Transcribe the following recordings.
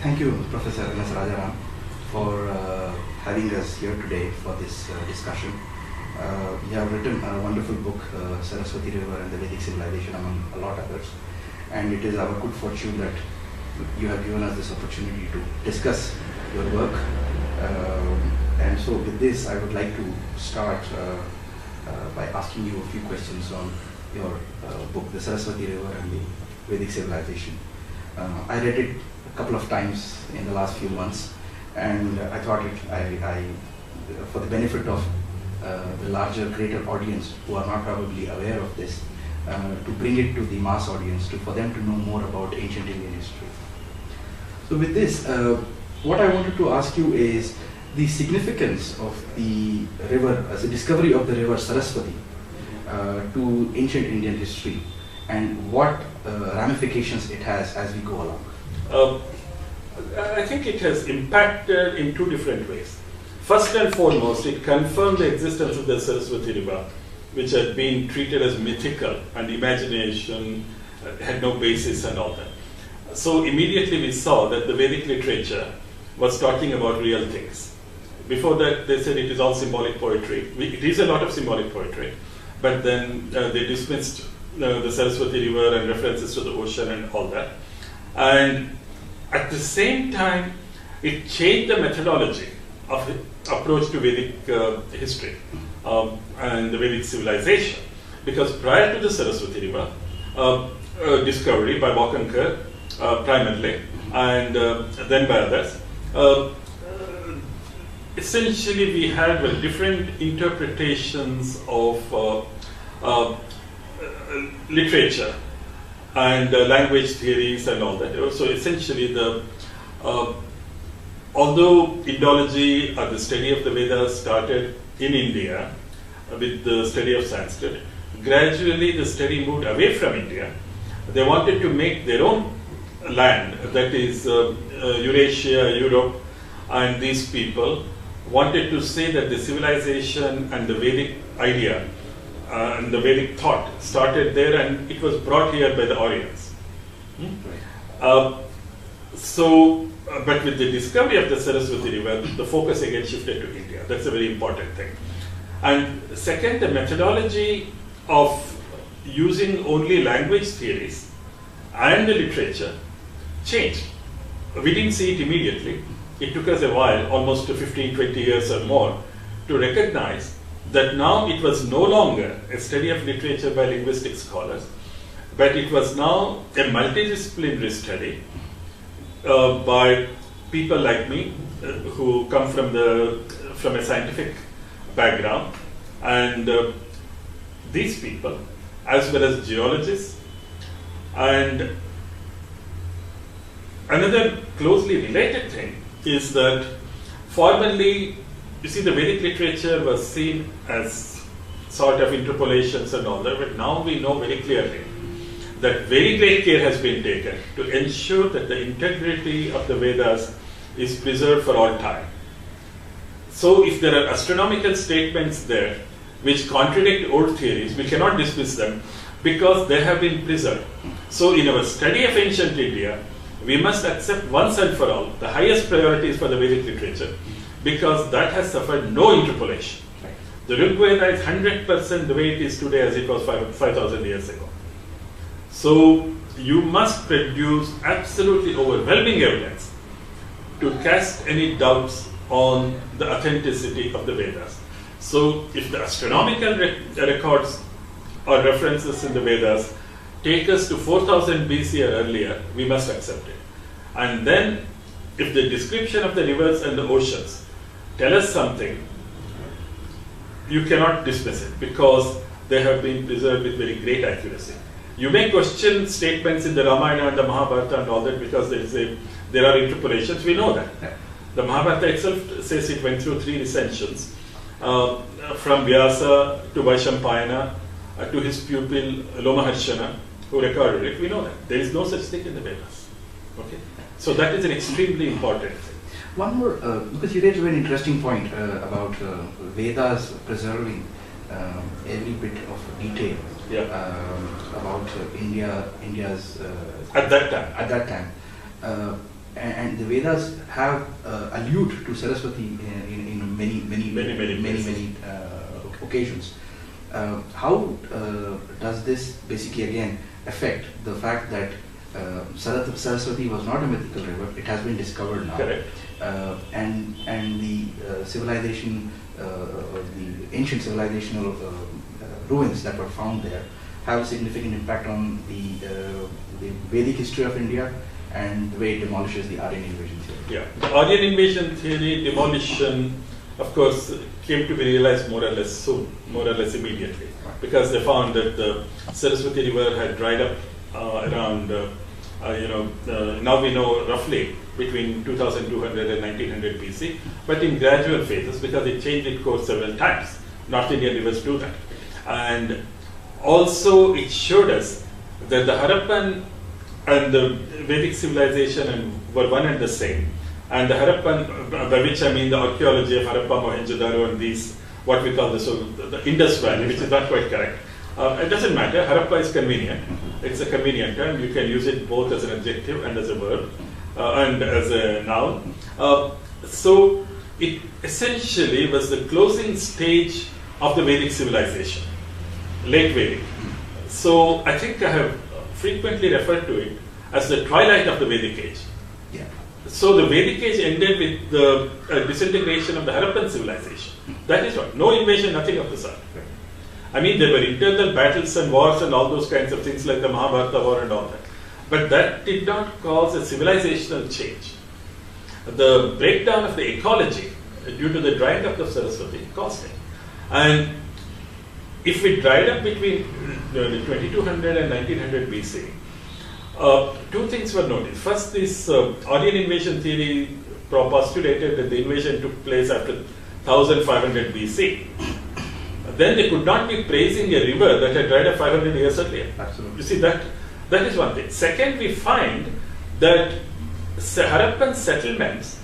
Thank you, Professor Rajaram, for having us here today for this discussion. You have written a wonderful book, Saraswati River and the Vedic Civilization, among a lot of others. And it is our good fortune that you have given us this opportunity to discuss your work. And so with this, I would like to start by asking you a few questions on your book, The Saraswati River and the Vedic Civilization. I read it a couple of times in the last few months, and I thought for the benefit of the larger, greater audience who are not probably aware of this, to bring it to the mass audience, for them to know more about ancient Indian history. So with this, what I wanted to ask you is the significance of the river, as a discovery of the river Saraswati to ancient Indian history, and what ramifications it has as we go along. I think it has impacted in two different ways. First and foremost, it confirmed the existence of the Saraswati River, which had been treated as mythical and imagination, had no basis and all that. So immediately we saw that the Vedic literature was talking about real things. Before that, they said it is all symbolic poetry. It is a lot of symbolic poetry, but then they dismissed the Saraswati River and references to the ocean and all that. And at the same time, it changed the methodology of the approach to Vedic history and the Vedic civilization. Because prior to the Saraswati River discovery by Wakankar primarily, and then by others, essentially we had different interpretations of literature and language theories and all that. So essentially, although Indology or the study of the Vedas started in India with the study of Sanskrit, gradually the study moved away from India. They wanted to make their own land, that is Eurasia, Europe, and these people wanted to say that the civilization and the Vedic idea and the Vedic thought started there, and it was brought here by the Aryans. But with the discovery of the Saraswati River, the focus again shifted to India. That's a very important thing. And second, the methodology of using only language theories and the literature changed. We didn't see it immediately. It took us a while, almost 15, 20 years or more, to recognize that now it was no longer a study of literature by linguistic scholars, but it was now a multidisciplinary study by people like me who come from a scientific background, and these people, as well as geologists. And another closely related thing is that formerly, you see, the Vedic literature was seen as sort of interpolations and all that, but now we know very clearly that very great care has been taken to ensure that the integrity of the Vedas is preserved for all time. So if there are astronomical statements there which contradict old theories, we cannot dismiss them because they have been preserved. So in our study of ancient India, we must accept once and for all the highest priorities for the Vedic literature, because that has suffered no interpolation. The Rig Veda is 100% the way it is today as it was 5,000 years ago. So you must produce absolutely overwhelming evidence to cast any doubts on the authenticity of the Vedas. So if the astronomical records or references in the Vedas take us to 4000 BC or earlier, we must accept it. And then if the description of the rivers and the oceans tell us something, you cannot dismiss it because they have been preserved with very great accuracy. You may question statements in the Ramayana and the Mahabharata and all that because there are interpolations, we know that. The Mahabharata itself says it went through 3 recensions, from Vyasa to Vaishampayana to his pupil Lomaharshana, who recorded it. We know that. There is no such thing in the Vedas. Okay? So that is an extremely important thing. One more, because you raised a very interesting point about Vedas preserving every bit of detail about India's at that time. And and the Vedas have allude to Saraswati in many occasions. How does this basically again affect the fact that Saraswati was not a mythical river? It has been discovered now. Correct. And the civilization, the ancient civilizational ruins that were found there have a significant impact on the Vedic history of India and the way it demolishes the Aryan invasion theory. Yeah, the Aryan invasion theory demolition, of course, came to be realized more or less soon, more or less immediately, because they found that the Saraswati River had dried up around, now we know roughly between 2200 and 1900 BC, but in gradual phases because it changed its course several times. North Indian rivers do that. And also it showed us that the Harappan and the Vedic civilization were one and the same. And the Harappan, by which I mean the archaeology of Harappa, Mohenjo-daro and these, what we call the Indus Valley, which is not quite correct. It doesn't matter, Harappa is convenient. It's a convenient term. You can use it both as an adjective and as a verb and as a noun. So it essentially was the closing stage of the Vedic civilization, late Vedic. So I think I have frequently referred to it as the twilight of the Vedic age. Yeah. So the Vedic age ended with the disintegration of the Harappan civilization. That is what, no invasion, nothing of the sort. I mean, there were internal battles and wars and all those kinds of things like the Mahabharata war and all that. But that did not cause a civilizational change. The breakdown of the ecology due to the drying up of Saraswati caused it. And if we dried up between 2200 and 1900 BC, two things were noticed. First, this Aryan invasion theory postulated that the invasion took place after 1500 BC. Then they could not be praising a river that had dried up 500 years earlier. Absolutely. You see, that is one thing. Second, we find that Harappan settlements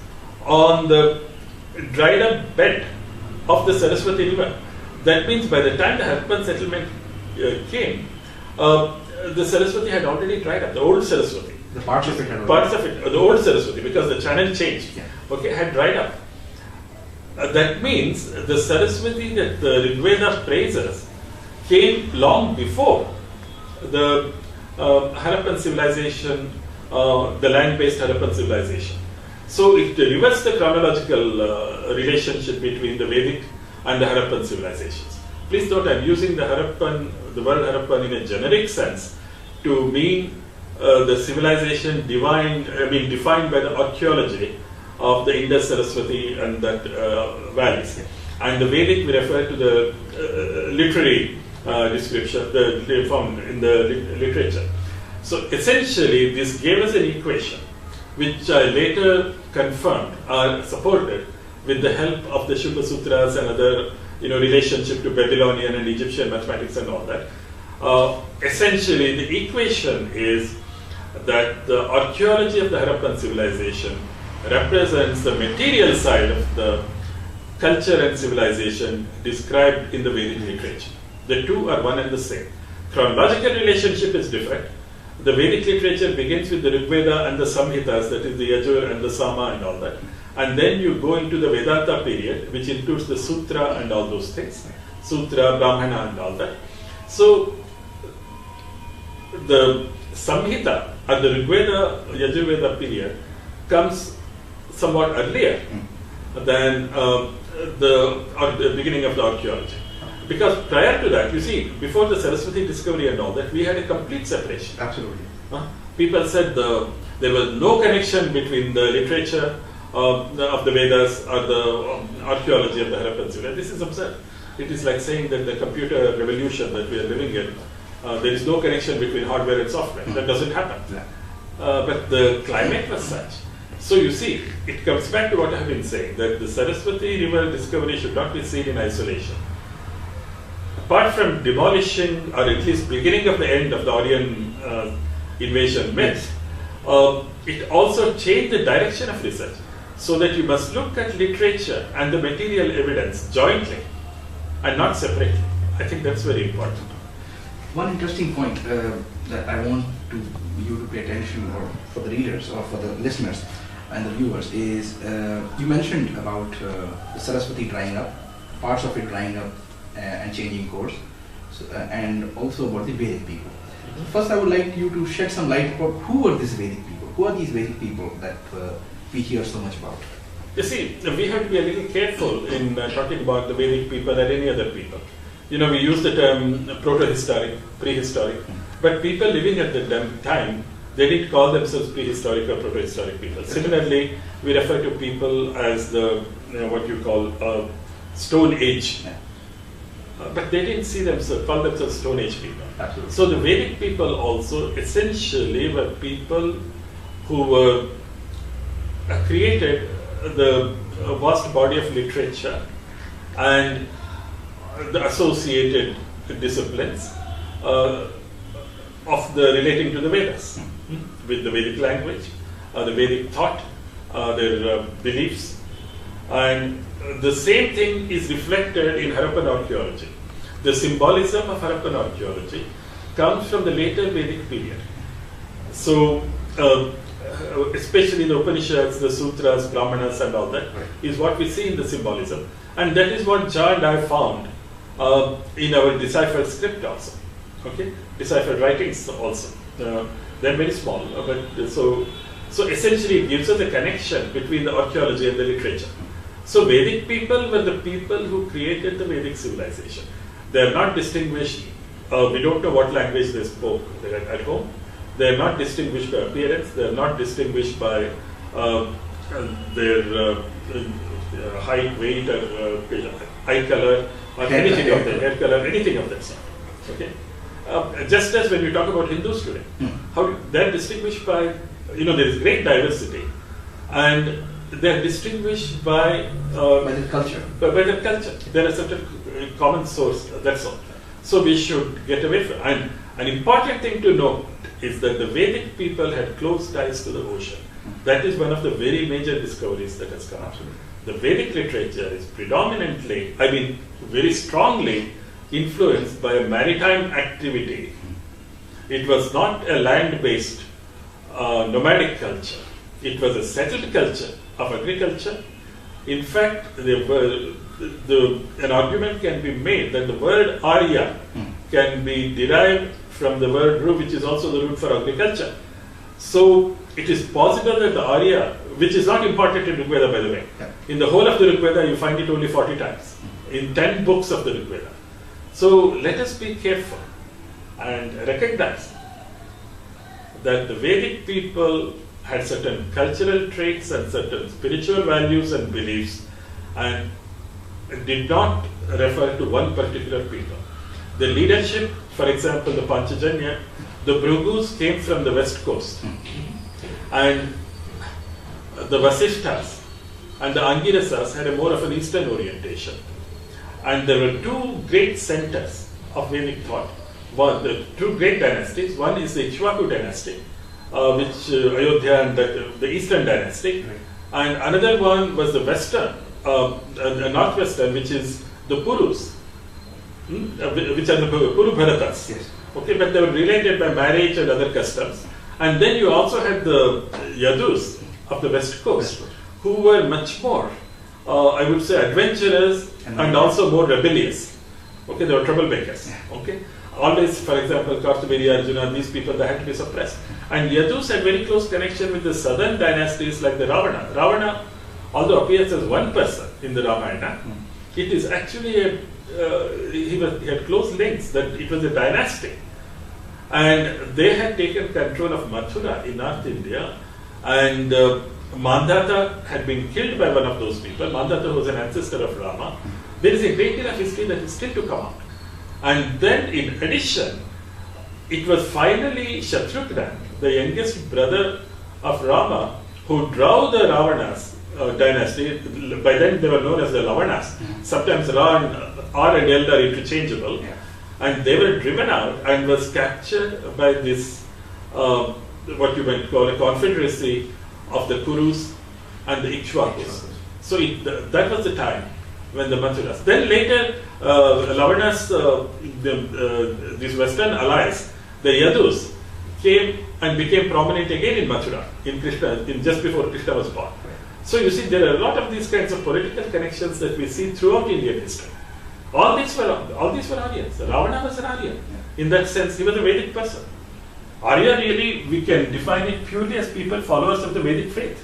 on the dried up bed of the Saraswati River. That means by the time the Harappan settlement came, the Saraswati had already dried up, the old Saraswati. The parts of it had Parts of it, the old Saraswati, because the channel changed, yeah. Okay, had dried up. That means the Saraswati that the Rigveda praises came long before the Harappan civilization, the land-based Harappan civilization. So it reversed the chronological relationship between the Vedic and the Harappan civilizations. Please note, I'm using the Harappan, the word Harappan in a generic sense to mean the civilization defined by the archaeology of the Indus, Saraswati and that valleys. And the Vedic we refer to the literary description, the found in the literature. So essentially, this gave us an equation which I later confirmed or supported with the help of the Shubha Sutras and other relationship to Babylonian and Egyptian mathematics and all that. Essentially, the equation is that the archaeology of the Harappan civilization represents the material side of the culture and civilization described in the Vedic literature. The two are one and the same. Chronological relationship is different. The Vedic literature begins with the Rigveda and the Samhitas, that is the Yajur and the Sama and all that. And then you go into the Vedanta period, which includes the Sutra and all those things. Sutra, Brahmana and all that. So, the Samhita or the Rigveda, Yajurveda period comes somewhat earlier than the beginning of the archaeology. Because prior to that, you see, before the Saraswati discovery and all that, we had a complete separation. Absolutely. People said there was no connection between the literature of the Vedas or the archaeology of the Harappan civilization. This is absurd. It is like saying that the computer revolution that we are living in, there is no connection between hardware and software. That doesn't happen. Yeah. But the climate was such. So you see, it comes back to what I have been saying, that the Saraswati River discovery should not be seen in isolation. Apart from demolishing, or at least beginning of the end of the Aryan invasion myth, it also changed the direction of research, so that you must look at literature and the material evidence jointly and not separately. I think that's very important. One interesting point that I want you to pay attention, or for the readers or for the listeners, and the viewers is you mentioned about the Saraswati drying up, parts of it drying up and changing course, so, and also about the Vedic people. First, I would like you to shed some light about who are these Vedic people. Who are these Vedic people that we hear so much about? You see, we have to be a little careful in talking about the Vedic people and any other people. You know, we use the term proto-historic, prehistoric, but people living at the time, they didn't call themselves prehistoric or proto-historic people. Similarly, we refer to people as the, what you call Stone Age. But they didn't call themselves Stone Age people. Absolutely. So the Vedic people also essentially were people who were created the vast body of literature and the associated disciplines of the relating to the Vedas, with the Vedic language, the Vedic thought, their beliefs, and the same thing is reflected in Harappan archaeology. The symbolism of Harappan archaeology comes from the later Vedic period. So, especially the Upanishads, the Sutras, Brahmanas and all that is what we see in the symbolism. And that is what Jha and I found in our deciphered script also. Okay? Deciphered writings also. They're very small, but so essentially it gives us a connection between the archaeology and the literature. So Vedic people were the people who created the Vedic civilization. They are not distinguished, we don't know what language they spoke at home. They are not distinguished by appearance, they are not distinguished by their height, weight, or eye color, or anything of that, hair color, anything of that sort. Okay? Just as when we talk about Hindus today, how they're distinguished by, there is great diversity, and they're distinguished by the culture. By the culture. There is certain common source, that's all. So we should get away from it. And an important thing to note is that the Vedic people had close ties to the ocean. That is one of the very major discoveries that has come out. The Vedic literature is predominantly, very strongly influenced by a maritime activity. It was not a land-based nomadic culture. It was a settled culture of agriculture. In fact, an argument can be made that the word Arya can be derived from the word Ru, which is also the root for agriculture. So it is possible that the Arya, which is not important in Rigveda, by the way, in the whole of the Rigveda you find it only 40 times, in 10 books of the Rigveda. So let us be careful and recognize that the Vedic people had certain cultural traits and certain spiritual values and beliefs, and did not refer to one particular people. The leadership, for example, the Panchajanya, the Bhrigus came from the west coast, and the Vasishthas and the Angirasas had a more of an eastern orientation. And there were two great centers of Vedic thought. The two great dynasties. One is the Ikshvaku dynasty, which Ayodhya and the eastern dynasty, and another one was the western, northwestern, which is the Purus, which are the Puru Bharatas. Yes. Okay, but they were related by marriage and other customs. And then you also had the Yadus of the west coast, who were much more, I would say, adventurous and also more rebellious. Okay, they were troublemakers. Okay, always, for example, Kartamiri, Arjuna, these people, they had to be suppressed. And Yadus had very close connection with the southern dynasties like the Ravana. Ravana, although appears as one person in the Ramayana, it is actually he had close links, that it was a dynasty. And they had taken control of Mathura in North India, and Mandata had been killed by one of those people. Mandata was an ancestor of Rama. There is a great deal of history that is still to come out. And then in addition, it was finally Shatrughna, the youngest brother of Rama, who drove the Ravana's dynasty. By then they were known as the Lavanas. Sometimes R and L are interchangeable. And they were driven out and was captured by this, what you might call a confederacy of the Kurus and the Ikshvakus. So that was the time when the Mathuras. Then later, Lavanas, these western allies, the Yadus, came and became prominent again in Mathura, in Krishna, just before Krishna was born. So you see, there are a lot of these kinds of political connections that we see throughout Indian history. All these were Aryans. Ravana was an Aryan. In that sense, he was a Vedic person. Arya really, we can define it purely as people followers of the Vedic faith.